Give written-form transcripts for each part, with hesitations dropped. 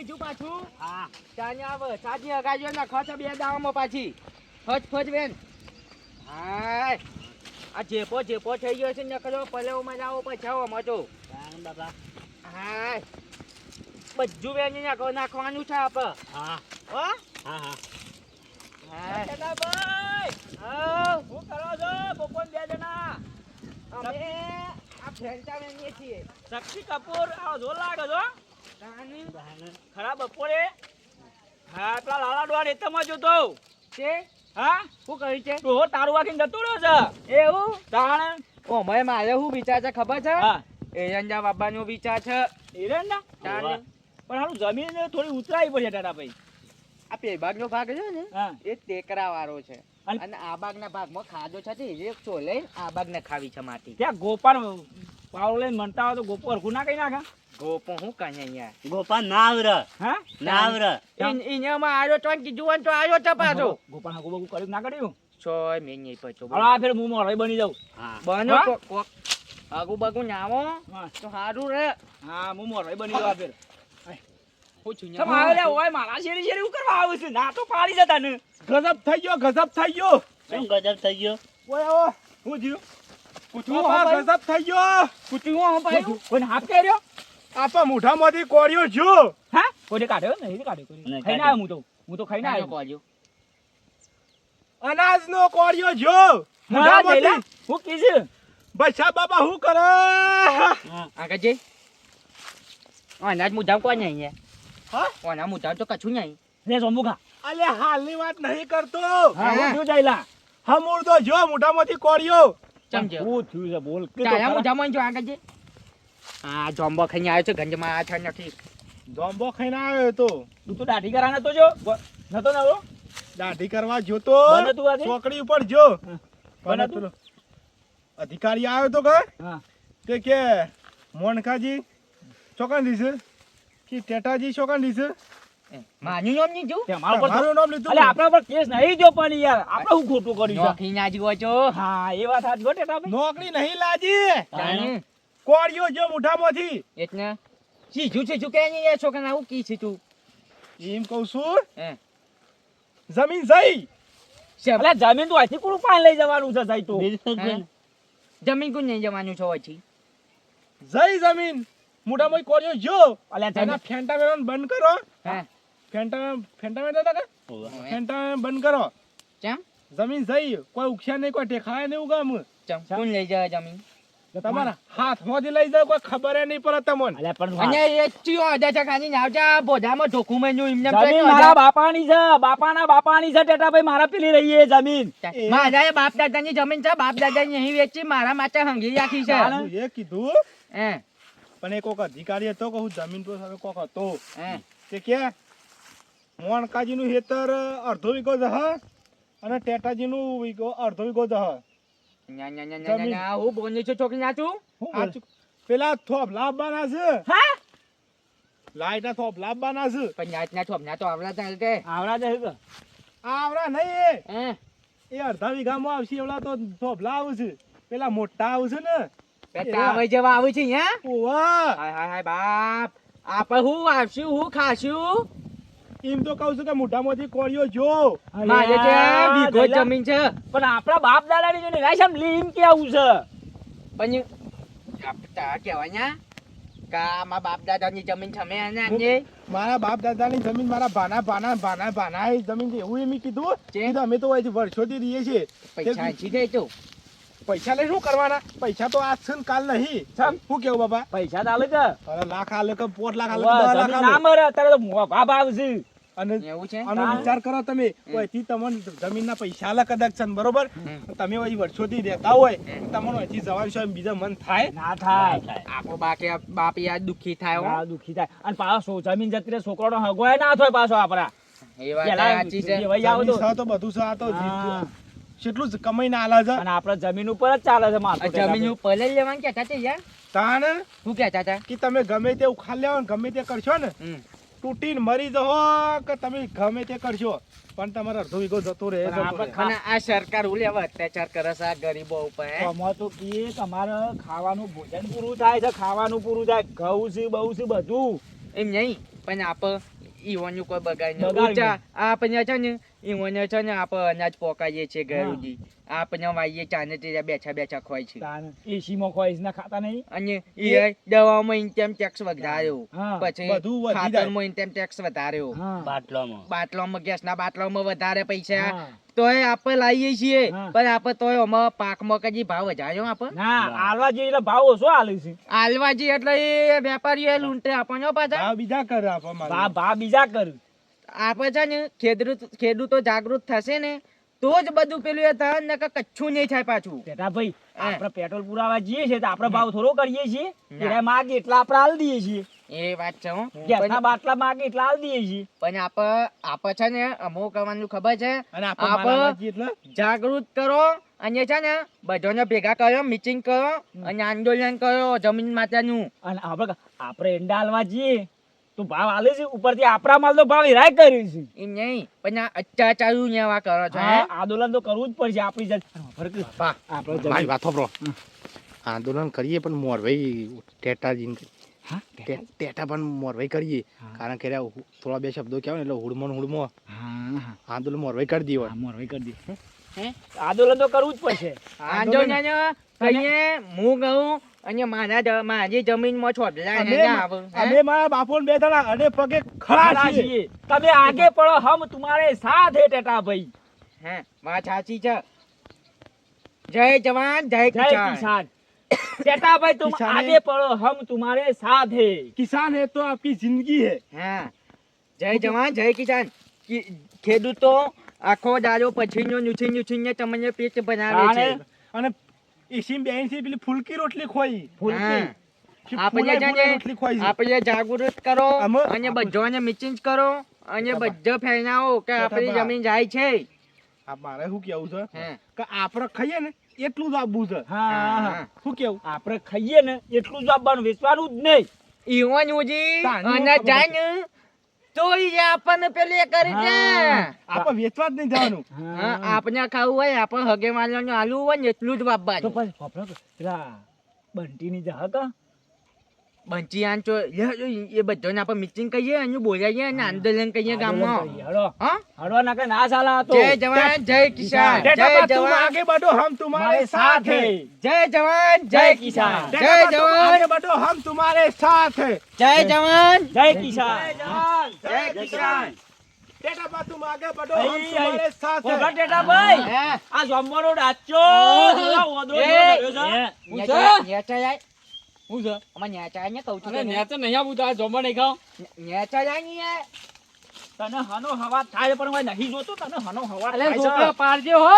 કીધું પાછું હા તાને આવ સાજી હગાજો ના ખચ બે દાવામાં પાછી ફજ ફજ બેન હાય આ જેપો થઈ ગયો છે નકરો પલેવ માં જાવો પછાવો મજો બાબા હાય બધું બેન નાખવાનું છે આપ હા હો હા હા હાય ભાઈ આવ શું કરો છો બપોર બે જણા અમે આ ફેરતા વેણીએ છીએ શક્તિ કપૂર આવો જોર લાગે છો તાની ખરા બપોરે હા પેલા લાલા ડોર એતમાં જોતો છે હા શું કહ્યું છે ડોહો તારું વાગીને જતો રહ્યો છે એવું તાણ ઓ મેં મારે શું વિચાર છે ખબર છે હા એરંજા બાબાનો વિચાર છે એરંડા તાને પણ હાલું જમીન થોડી ઉતરાવી પડે ટાટા ભાઈ આ પેબાગનો ભાગ છે ને હા એ ટેકરા વાળો છે અને અને આ બાગના ભાગમાં ખાધો છે તે એક ચોલે આ બાગને ખાવી છે માટી ત્યાં ગોપાલ પાવડો લઈને મનતા હોય તો ગોપો હરખું ના કઈ નાખા ગોપો હું કાંઈ અહીંયા ગોપાલ નાવર હા નાવર ઇન્યામાં આયો તો કીધું તો આયો તો પાછો ગોપાલ હાકુ બગુ કર્યું ના કર્યું સોય મેં નહીં પચો હવે આ ફેર હું મોરઈ બની જાઉં હા બનો હા? કોક આગુ બાગુ નાવો હા તો સારું રે હા હું મોરઈ બની જાઉં આ ફેર હું છું તમે આવે લે ઓય મારા શેરી શેરી હું કરવા આવું છું ના તો પાડી જતા ને ગજબ થઈ ગયો શું ગજબ થઈ ગયો ઓય ઓ હું જીવ કુછું બાપા હા ગજબ થઈ ગયો કુછું હા ભાઈ કોઈને હાથ કર્યો આપા મોઢામાંથી કોળિયો જો હા કોઈને કાઢ્યો નહીં કાઢ્યો કોઈ નહીં ખાઈને આવ્યો હું તો ખાઈને આયો આવ્યો કોજો અનાજનો કોળિયો જો હા મોઢામાંથી જયલા હું કીધું બચ્ચા બાબા હું કરે આગળ જઈ અનાજ મુદ્દામ કોણ નહીં અહીંયા હા ઓના મુદ્દામ તો કશું નહીં લે સોમુખા અલે હાલની વાત નહીં કરતો હા હું થયું જયલા હમૂળ તો જો મોઢામાંથી કોળિયો સમજો હું થયું છે બોલ કે તાયા મુદ્દામાં જો આગળ જઈ આ જોમ્બો ખાઈને આવ્યો છે ગંજમાં આ છે નથી જોમ્બો ખાઈને આવ્યો તો તું તો દાઢી કરાને તો જો નતો નવો દાઢી કરવા જોતો બને તું આજે? ચોકડી ઉપર જો બને બને તું? પેલો અધિકારી આવ્યો તો કે હા તે કે મોનકાજી ચોકન દીશે કે ટેટાજી ચોકન દીશે માન્યું નામ નહીં જો તે મારો પર મારું નામ લીધું અલે આપણા પર કેસ નહીં જો પણ યાર આપણે હું ખોટું કર્યું છે નોખી ના જીવો છો હા એ વાત સાચી હો ટેટા ભાઈ નોકરી નહીં લાજી તાને કોળિયો જો મોઢામાંથી એટલે સીધું કે નહીં એ છોકરા આવું કી છે તું એમ કહું છું હે જમીન જઈ અલે જમીન તો અહીંથી પૂરું પાણી લઈ જવાનું છે જઈ તો બિલકુલ હે? જમીન કોણ નહીં જવાનું છો પછી જઈ જમીન મોઢામાં કોળિયો જો અલે એના જમીન ફેંટા મેળવાનું બંધ કરો હે ફેંટા મેળતા કે ફેંટા બંધ કરો ચમ જમીન જઈ કોઈ ઉખ્યા નહીં કોઈ ટેખાય નહીં ઉગામ ચમ કોણ લઈ જાય જમીન તમારા હાથમાંથી લઈ જાય કોઈ ખબર નહીં પડે તમને અલે પણ અને એ ચિયો અડે છે ખાની નાવજા બોધામાં ઢોકું મેન્યું એમને જમીન મારા બાપાની છે બાપાના બાપાની છે ટેટા ભાઈ મારા પેલી રહી એ જમીન મારા એ બાપ દાદાની જમીન છે બાપ દાદાની અહીં વેચી મારા માટે હંગી રાખી છે ચાલે. એ કીધું હે પણ એ કોક અધિકારી હતો કહું જમીન પર હવે કોક હતો હે તે કે મોણકાજી નું હેતર અડધો વીઘો જહ અને ટેટાજી નું અડધો વીઘો જહ ના ના ના ના ના હું બોની છું છોકરી નાચું પેલા થોપ લાવવાના છે હા લાઈટા થોપ લાવવાના છે પણ નાચના છોપના તો આવડા ચાલ કે આવડા છે કે આવડા નહીં હે એ અડધા વીઘામાં આવશે એવડા તો થોપ લાવ છે પેલા મોટા આવશે ને બેટા આવે જેવા આવે છે હે ઓવા હાય હાય હાય બાપ આપણે હું આવશું હું ખાશું એમ તો કહું છું કે મોઢામાંથી કોળિયો જો મારે જે વીઘો જયલા. જમીન છે પણ આપણા બાપ દાદાની જોઈને રાશમ લીમ કે આવું છે પણ આપતા કહેવાય ને કા મા બાપ દાદાની જમીન છે મેં ને મારા બાપ દાદાની જમીન મારા ભાના એ જમીન છે એવું એમ કીધું કીધું અમે તો અહીંથી વર્ષોથી રહીએ છીએ પૈસા આછી ગઈ તો પૈસા લઈ શું કરવાના પૈસા તો આજ છે ને કાલ નહીં સાહેબ. શું કેવું બાબા પૈસા ચાલે છે અરે લાખ આલે કે 5 લાખ આલે કે 10 લાખ જમીન ના આલે મરે અત્યારે તો મોંઘા ભાવ છે અને એવું છે આનો વિચાર કરો તમે અહીંથી તમને જમીનના પૈસા આલે કદાચ છે ને બરોબર તમે અહીં વર્ષોથી રહેતા હોય તમને અહીંથી જવાનું છે બીજા મન થાય ના થાય આપો બાપ યાર દુખી થાય હો. ના દુખી થાય અને પાછો જમીન જતી રહે છોકરાનો હગવાય ના થાય પાછો આપડા એ વાત પેલા સાચી છે ભાઈ આવો તો. જમીન છે તો બધું છે આ તો હા. કેટલું જ કમાઈને આલે છે અને આપડે જમીન ઉપર જ ચાલે છે માથું આ જમીન ઉપર લઈ લેવાનું કહેતા છે યાર તાને શું કહેતા હતા કે તમે ગમે તે ઉખાડ લેવો ને ગમે તે કરશો ને તૂટીને મરી જહો કે તમે ગમે તે કરશો પણ તમારો અડધો વીઘો જતો રહે પણ આપણે અને આ સરકાર હું લેવા અત્યાચાર કરે છે આ ગરીબો ઉપર હે? અમારે તો કે તમારે ખાવાનું ભોજન પૂરું થાય છે ખાવાનું પૂરું થાય ઘઉં છે બહુ છે બધું એમ નહીં પણ આપ ઈવોનું કોઈ બગાડ બગાડ નહીં. ઉચા આપણે છે ને ઈવોને છે ને આપણે અનાજ પોકાઈએ છીએ ઘર હા. સુધી. આપણે વાઈએ ચાને તે બેઠા બેઠા ખવાય છે. તાન એસીમાં ખોઈશ ના ખાતા નહીં. અને એ દવામાં ઇન્કમ ટેક્સ વધાર્યો, હા, પછી બધું વધી જાય. ખાતરમાં ઇન્કમ ટેક્સ વધાર્યો, હા. બાટલામાં બાટલામાં ગેસના બાટલામાં વધારે પૈસા. હા. તોય આપણે લાવીએ છીએ હા. પણ આપણે તોય આમાં પાકમાં કદી ભાવ વધાર્યો આપણે. ના આલવા જઈએ એટલે ભાવ ઓછો આલે છે. આલવાજી એટલે એ વેપારીઓ લૂંટે આપણને પાછા. ભાવ બીજા કરે આપવા માંગે. ભા બીજા કર્યું. આપણે છે ને ખેડૂતો જાગૃત થશે ને તો જ બધું પેલું એ થાય, નકર કચ્છું નહીં થાય પાછું. બેટા ભાઈ હા. આપણે પેટ્રોલ પુરાવા જઈએ છીએ તો આપણે ભાવ થોડો કરીએ છીએ. ના. એને માગે એટલા આપણે આલ દઈએ છીએ. એ વાત છે હો. ગેસના બાટલા માગે એટલા આલ દઈએ છીએ. પણ આપણે છે ને અમુક કરવાનું ખબર છે, અને આપણે આપણે મારા છીએ એટલે જાગૃત કરો અને છે ને બધાને ભેગા કરો, મીટિંગ કરો અને આંદોલન કરો જમીન માટેનું. અને આપણે એંડા આલવા જઈએ તો ભાવ આલે છે, ઉપરથી આપણા માલ તો ભાવ હિરાય કર્યું છે. એ નહીં પણ આ અત્યાચારું ને એવા કરો છો હે? હા, આંદોલન તો કરવું જ પડશે આપણી જાત. બા, આપણે મારી જમીન- વાત સાંભળો. આંદોલન કરીએ પણ મોરવાઈ ટેટાજીને હા? ટેટા પણ મોરવાઈ કરીએ. હા. કારણ કે રહ્યા થોડા બે શબ્દો કહેવાય ને એટલે હુડમો ને હુડમો હા, હા. આંદોલન મોરવાઈ કરી દઈએ. હા, મોરવાઈ કરી દે. હે? આંદોલન તો કરવું જ પડશે. આંદોલન કહીએ હું કહું અને મારી જમીનમાં છોડલા અમે હે ના આવે, હે? અમે મારા બાપોને બે જણા અને પગે ખડા ખરા છીએ. છીએ. તમે આગે પડો, હમ तुम्हारे साथ है ટેટા ભાઈ. હે વાત સાચી છે. જય જવાન જય જય કિસાન. કિસાન. ટેટા ભાઈ तुम किसान आगे पढ़ो, हम तुम्हारे साथ है. કિસાન હે તો આપકી જિંદગી હે. હા જય જવાન જય કિસાન. ખેડૂતો આખો દાડો પછીનો નુછી તમને પેટ બનાવે છે. તાણે અને એસી બેન થી પેલી ફૂલકી રોટલી ખોઈ. હા. કે આપણે ફૂલાઈ છે ફૂલાઈ ને રોટલી ખોઈ છે. આપણે જાગૃત કરો અમે- અને બધાને મીટિંગ કરો અને બધા ફેરનાવો કે આપણી બરાબર. જમીન જાય છે. આ મારે શું કેવું છે હે. કે આપણે ખાઈએ ને એટલું જ આપવું છે. હા, હા. હા. શું કેવું? આપણે ખાઈએ ને એટલું જ આપવાનું, વેચવાનું જ નહીં. ઈવોનુજી તાનું અને ખબર જાય ને તો ઈ આપણને પેલું એ કરી દે. હા. આપણે વેચવા જ નહીં જવાનું. હા, આપણે ખાવું હોય આપણે હગે માલવાનું આલુ હોય ને એટલું જ તો વાપવાનું. પછી ખબર કે પેલા બંટીની જહા કા બંચી આંચો એ બધાને આપણે મીટિંગ કરીએ અને બોલાવીએ અને આંદોલન કરીએ ગામમાં. આંદોલન કરીએ. હળો. હા હળો ના કે ના ચાલે આ તો. જય જવાન જય કિસાન. ટેટા જય બા, તુમ જવાન આગે बढ़ो, हम तुम्हारे हमारे साथ साथ हैं. है. જય જવાન જય જય કિસાન. કિસાન. જય ટેટા બા, तुम જવાન आगे बढ़ो, हम तुम्हारे साथ हैं. જય જવાન જય કિસાન. જય કિસાન. ટેટા બા, तुम आगे बढ़ो, हम અહીં, तुम्हारे साथ વગર हैं. ટેટા ભાઈ હે. આ જમવાનો ડાચો જેવા ઓદરો એ. જેવો ધર્યો છે. નેચા જાય હું છે? અમાર નેચા ને કહું છું અરે તને. નેચો નહીં આવું તો આ જમવા નહીં ખાવ. નેચા જાય ને યાર. તને હનો હવા થાય પણ હું નહીં જોતો, તને હનો હવા અલે થાય છે. છોકરા પાડજો હો.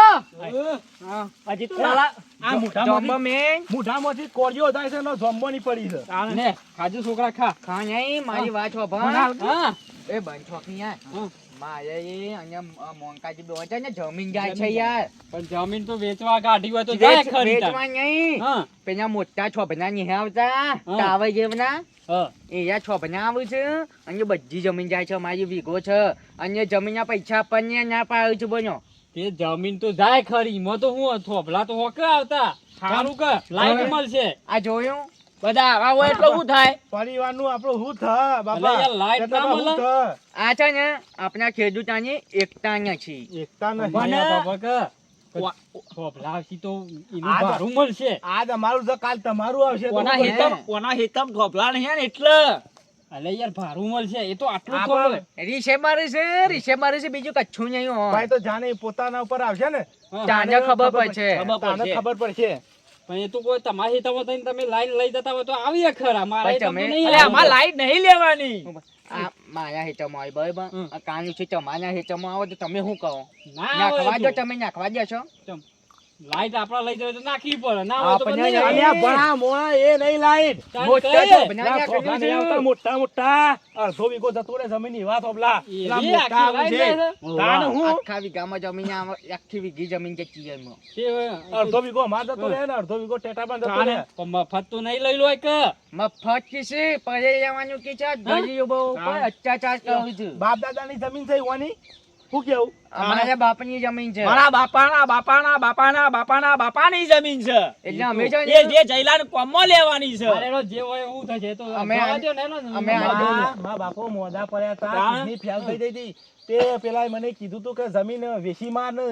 હા. હજી તો લાલા આ જમ્બો મોઢામાંથી મેન મોઢામાંથી કોળીઓ થાય છે એનો જોમ્બોની પડી છે. ને ખાજો છોકરા ખા. ખા નહીં મારી વાત બનાવ. હોભળ. હા. એ બંછોક ની યાર. હા. મારે એ અહીંયા મોંકાજી બેવા છે ને જમીન જાય છે યાર. પણ જમીન તો વેચવા કાઢી હોય તો જાય ખરી તાર. વેચવા નહીં. હા. પેલા મોટા છોભના નહીં આવતા હા. ટાવર જેવના હા. એ છોભના આવે છે અને બધી જમીન જાય છે મારી વીઘો છે અને જમીનના પૈસા આપણને ના પાડું છું બનો. તે જમીન તો જાય ખરી મો તો હું થોભલા તો હોકે આવતા સારું કે લાઈટ મળશે આ જોયું બધા આવા હોય એટલે શું થાય? પરિવારનું આપણું શું થાય અલે બાબા? યાર, લાઈટ ટેટા ના બા, શું મળે? થાય? આ છે ને આપણા ખેડૂતોની એકતા નથી. એકતા નહીં. મને- બાબા કે થોભલા આવશી તો એનું આ તો- ભારું મળશે. આજ અમારું છે, કાલ તમારું આવશે તો કોના પછી હેતમ કોના હેતમ ઢોપલા નહીં ને એટલે અલે યાર ભારું મળશે એ તો આટલું આ થોડું પણ રીસે મારે છે બીજું કચ્છું નહીં હોય. ભાઈ તો જાણે ઈ પોતાના ઉપર આવશે ને તાને ખબર પડશે. તાને ખબર પડશે. પણ એ તો કોઈ તમારી હિતામાં થઈને તમે લાઈન લઈ જતા હોય તો આવીએ ખરા મારા ભાઈ હિતામાં તો તમે- નહીં અરે આમાં આવે. લાઈટ નહીં લેવાની. આ મારા હેઠળમાં હોય બરાબર. આ કાનું છે તમારા હેઠળમાં આવે તો તમે શું કહો? ના આવે નાખવા દો તો. તમે નાખવા દેશો. લાઈટ આપડા લઈ જવા તો નાખવી પડે ના હોય તો આપણે નહીં નહીં. આવે. અલ્યા ભણા મોણા એ નહીં લાઈટ. તાન મોટા કહીએ. છોભના ના, નાખેલું થોભલા છે. નહીં આવતા, મોટા મોટા અડધો વીઘો જતો રહે જમીન એવા થોભલા. એ પેલા રી મોટા આખી આવે લાઈન છે. લે છે. તાણ હું આખા વીઘામાં જમીન આખી વીઘી જમીન જતી જાય એમાં. તે અડધો વીઘો અમાર જતો રહે ને અડધો વીઘો ટેટામાં જતો રહે. પણ મફત તો નહીં લઈ લો કે મફત કિસે પડે લેવાનું કે છે ગરીબો ઉપર અત્યાચાર કરું છું. બાપ દાદાની જમીન છે ઈવાની. શું કેવું અમારા બાપની જમીન છે મારા બાપાની જમીન છે એટલે અમે છે ને એ જે જયલાને કોમમાં લેવાની છે અરે એનો જે હોય એવું થશે એ તો અમે જવા દ્યો ને એનો જ. અમે મારા બાપો મોઢા પડ્યા હતા તાણ? કિડની ફેલ થઈ ગઈ હતી તે પેલા મને કીધું તું કે જમીન વેચીમાં ને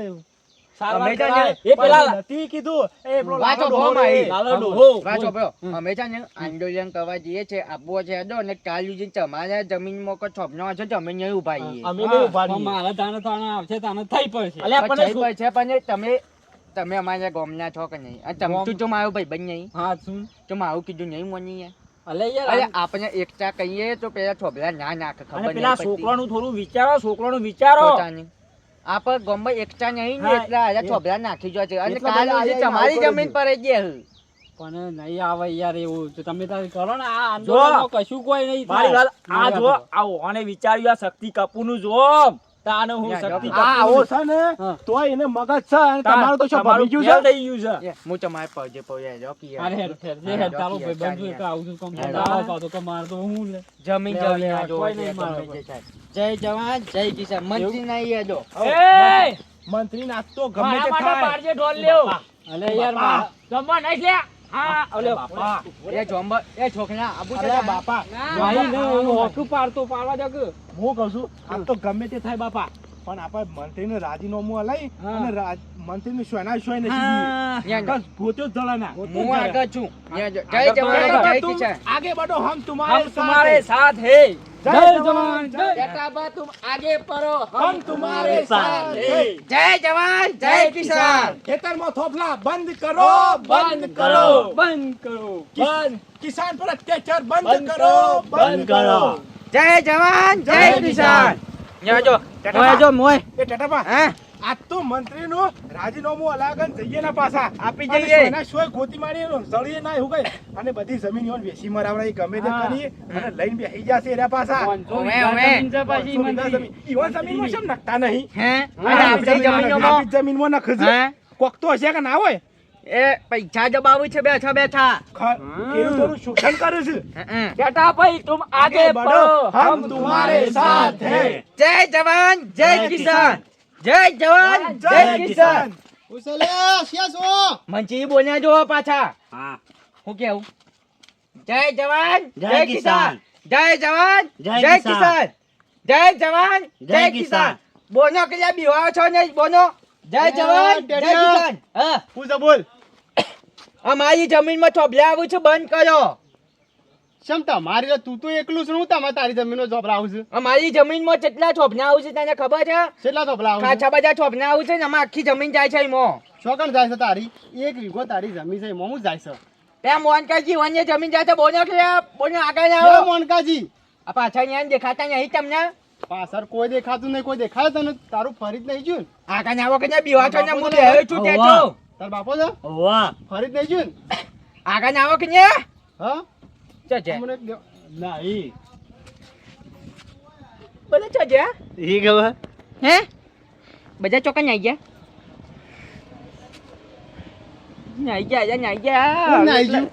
સારવાર અમે છે ને કરાય. એ પેલા પણ નથી કીધું એ પેલો વાંચો લાલો બહુ ડોહો મારી. રે. લાલો ડોહો. વાંચો બ્રો અમે છે ને આંદોલન કરવા જઈએ છે આપવો છે દો ને કાલુ જે તમારા જમીનમાં કોઈ છોપનો હશે તો અમે નહીં ઉભા રહીએ અમે નહીં ઉભા પણ રહીએ. મારે તાણે આવશે તાણે થઈ પડશે. અલ્યા પણ પછી પછી છે પણ તમે અમારા ગામના છો કે નહીં અને તું તો મારો ભાઈબંધ નહીં હા શું તો મારું કીધું નહીં મોની યાર અલે યાર અરે આપણે એકતા કહીએ તો પેલા છોભલા ના નાખે અને ખબર પેલા નહીં પડતી. છોકરાનું થોડું વિચારો છોકરાનું વિચારો પોતાની. આપણે ગામમાં એકતા નહીં ને હા, એટલે આજે છોભલા નાખી જો છે અને એટલા કાલ બધા જે આયા તમારી આવું જમીન કરે પર જ છે. પણ નહીં આવે યાર એવું તો તમે તારે કરો ને આ જો. આંદોલનમાં કશું કોઈ નહીં મારી થાય. વાત આ જો આવો અને વિચાર્યું આ શક્તિ કપૂરનું જો તાને હું યા, શક્તિ યા. આ આવો કપૂરનું છે ને હા. તોય એને મગજ છે અને તમારું તો શું તમારું ભમી ફેલ ગયું છે થઈ ગયું છે હું તમારે પગે પગે જોકી અરે હેડ હેડ જે હેડ ચાલો ભાઈ બંધ હોય કે આવું છું કામ હેડ. દાવા પાડો કે માર તો હું લે જમીન લેવા જમીન દેવા આ જો કોઈ છે નહીં મારે ગમે તે થાય. જય જવાન જય કિસાન મંત્રી નહીં એ જો એ મંત્રી નાખ તો ગમે મારા તે માટે થાય બારજે ઢોલ લેવો અલે યાર બાપા. જમવા નહીં લે હા ઓલે બાપા એ જોંબર એ છોકરા આબુ છે અરે ને? બાપા નહીં નહીં હું હોકું પાડતો પાડવા દો કે હું કહું છું આ તો ગમે તે થાય બાપા પણ આપણે મંત્રીને રાજીનામું અલાઈ હા. અને મંત્રીને શોયના શોય નથી હા. ન્યા જો. બસ ભૂત્યો જ જળાના હું આગળ છું ન્યા જો. જય આગળ જવાન બરાબર. જય કિસાન આગે बढ़ो हम तुम्हारे हम तुम्हारे साथ साथ है જય જવાન જય બેટાબા તુમ આગે પરો हम तुम्हारे साथ हैं જય જવાન જય કિસાન ખેતરમાં થોપલા બંધ કરો બંધ કરો બંધ કરો બંધ કિસાન પર અત્યાચાર બંધ કરો બંધ કરો જય જવાન જય કિસાન ન્યા જો ટેટાબા. મોય જો મોય એ ટેટાબા હા આજ તો મંત્રીનું રાજીનામું અલાગન જઈએ ના પાછા આપી અને જઈએ. સોના સોય ગોતી મારી જળીએ ના એવું કઈ અને બધી જમીન ઈવન વેચી મરાવડાવી ગમે તે હા. કરી અને લઈને બેસી જશે એના પાછા ઓમે, ઓમે. પછી મંત્રી ઈવન જમીનમાં શેમ નખતા નહીં હે અને આપણી જમીનોમાં આપણી જમીનમાં નખશે હે કોક તો હશે કે ના હોય એ પૈસા દબાવું છે બેઠા બેઠા ખેડૂતોનું શોષણ કરે છે હં. बेटा भाई तुम आगे आगे बढ़ो, बढ़ो हम तुम्हारे साथ हैं જય જવાન જય કિસાન જય જવાન જય કિસાન મંચી બોલ્યા જો પાછા હા હું કેવું જય જવાન જય જય કિસાન. કિસાન જય જવાન જય જય કિસાન. કિસાન જય જવાન જય જય કિસાન. કિસાન બોનો કે બીવા છો ને બોનો જય જવાન જય ડેડિયા. કિસાન હા હું તો બોલ અમારી જમીનમાં ચોબલા આવું છે બંધ કરો શમ તમારી તું તો એકલું છું હું તમારે તારી જમીનો ચોપડા આવું છું અમારી જમીનમાં કેટલા છોપના આવું છે તને ખબર છે કેટલા ચોપડા આવું કાચા બધા છોપના આવું છે ને આમાં આખી જમીન જાય છે એમાં ચોકણ જાય છે તારી 1 વીઘો તારી જમીન છે એમાં હું જાય છે ત્યાં મોનકાજી વન્ય જમીન જાય છે બોનો કે બોનો આગળ કેવો આવો મોનકાજી આ પાછળ ન્યા દેખાતા નહીં તમને પાછળ કોઈ દેખાતું નહીં કોઈ દેખાય તને તારું ફરી જ નહીં જોયું આગળ આવો કે ત્યાં બીવા છો ને હું બેહ્યો છું ત્યાં તો તાર બાપો છે વાહ ફરી જ નહીં જોયું આગળ આવો કે ન્યા હા ચો છે મને નહીં બધા ચો છે ઈ ખબર હે બધા ચોકા નાઈ ગયા નાઈ ગયા નાઈ ગયા કોણ નાઈ ગયું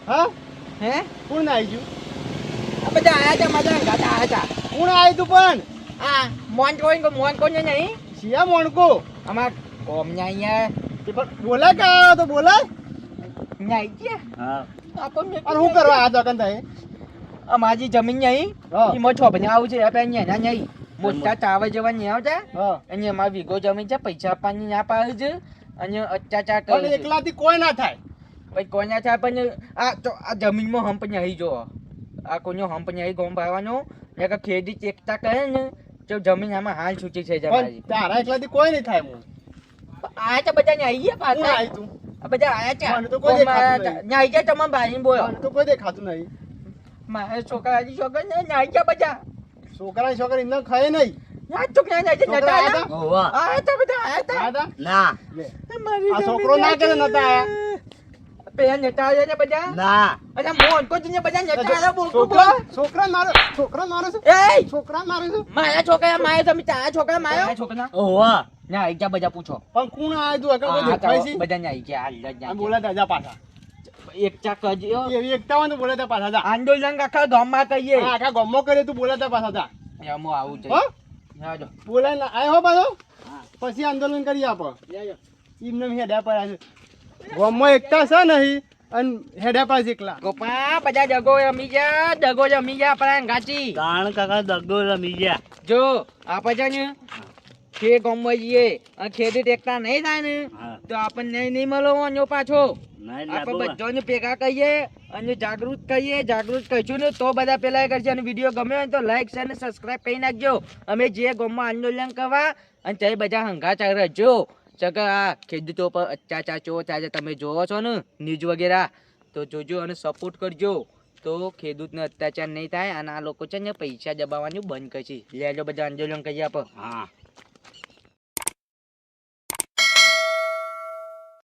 હા હે કોણ નાઈ ગયું આ બધા આયા છે મજા ગાતા આયા હતા કોણ આવ્યું તું પણ આ મોન કોને નહીં શિયા મોણકો અમાર કોમ ના અહીંયા તે પણ બોલાય કે આવ્યો તો બોલાય નાઈ ગયા હા આપણને અને હું કરવા આ દોકન થાય અમારી જમીન નહીં હા. એમાં છોભને આવું છે આપણે એના નહીં મોટા ટાવર જેવા નહીં આવતા હા અને અમારી વીઘો જમીન છે પૈસા આપવાની ના પાડે છે અને અત્યાચાર કરે પણ છે એકલાથી કોઈ ના થાય પછી કોના થાય પણ આ જમીનમાં હંપ નહીં જો આ કોઈનો હંપ નહીં ગોમ ભાવવાનો એક ખેડી એકતા કરે ને તો જમીન આમાં હાલ છૂટી છે જમારી પણ તારા એકલાથી કોઈ નહીં થાય હું આ તો બધા નહીં ગયા કોણ પાછા આવ્યું તું આ બધા આયા છે મને તો કોઈ દેખાતું નહીં. નાઈ ગયા તમારા ભાઈ બોલો મને તો કોઈ દેખાતું નહીં મારા છોકરા ને નાઈ ગયા બધા છોકરા છોકરી એમને ખાય નહીં યા છોકરા નાઈ ગયા છોકરા નતા આયા આયા? વાહ આયા તા બધા આયા તા હતા? ના મારી આ જમીન છોકરો ના કરે નાઈ નતા આયા. ગયા. પેલા નતા આવ્યા ને બધા ના અને મોહન કો ને બધા નતા આવ્યા બોલ છોકરા મારો છું એ છોકરા મારું છું મારા છોકરા માર્યો તમે તારા છોકરા માર્યો છોકરા વાહ ના આઈ ગયા બધા પૂછો પણ કોણ આવ્યું તું આગળ કોઈ આ દેખાય છે બધા ને આઈ ગયા હાલ જ આમ ના બોલાતા જા પાછા એક ચાક કરજો એવી એકતા હોય તો બોલાતા પાછા જા આંદોલન આખા ગામમાં કહીએ આ આખા ગામમાં કરે તું બોલાતા પાછા જા એમો આવું છે હો હા જો બોલાય આયો હો પાછો પછી આંદોલન કરી આપો એમને હેડ્યા પડ્યા છે ગામમાં એકતા છે નહીં અને હેડ્યા પાછ એકલા ગોપા બધા દગો રમી જા આપણા ગાચી તાણ કાકા દગો રમી ગયા. જો આપણે છે ને ખે ગામમાં જઈએ અને ખેડૂત એકતા નહીં થાય ને હા. તો આપણને નહીં મળવાનો પાછો નહીં આપણે લાગો. બધાને ભેગા કરીએ અને જાગૃત કરીશું ને તો બધા પેલા એ કરશે અને વિડીયો ગમે હોય તો લાઈક શેર અને સબસ્ક્રાઇબ કરી નાખજો. અમે જે ગામમાં આંદોલન કરવા અને તે બધા હંગા ચાલ રહેજો ચકા આ ખેડૂતો પર અત્યાચાર ચો થાય તમે જોવો છો ને ન્યૂઝ વગેરે તો જોજો અને સપોર્ટ કરજો તો ખેડૂતને અત્યાચાર નહીં થાય અને આ લોકો છે ને પૈસા દબાવવાનું બંધ કરશે લેજો બધા આંદોલન કરી આપો. હા